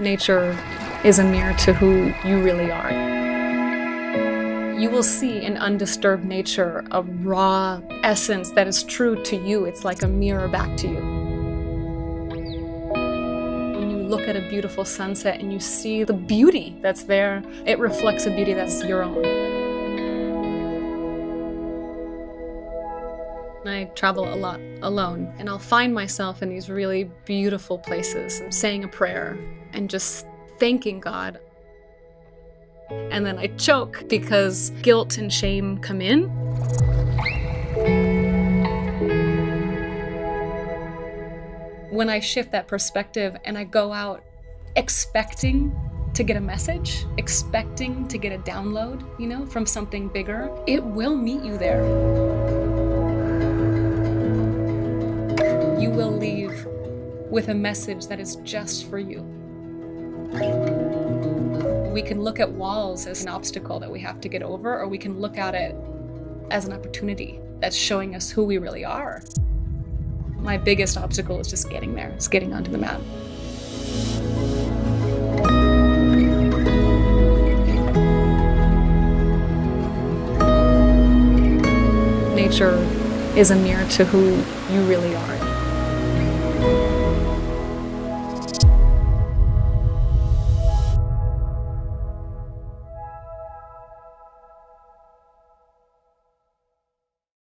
Nature is a mirror to who you really are. You will see in undisturbed nature a raw essence that is true to you. It's like a mirror back to you. When you look at a beautiful sunset and you see the beauty that's there, it reflects a beauty that's your own. I travel a lot alone, and I'll find myself in these really beautiful places, saying a prayer and just thanking God. And then I choke because guilt and shame come in. When I shift that perspective and I go out expecting to get a message, expecting to get a download, from something bigger, it will meet you there. You will leave with a message that is just for you. We can look at walls as an obstacle that we have to get over, or we can look at it as an opportunity that's showing us who we really are. My biggest obstacle is just getting there, it's getting onto the mat. Nature is a mirror to who you really are.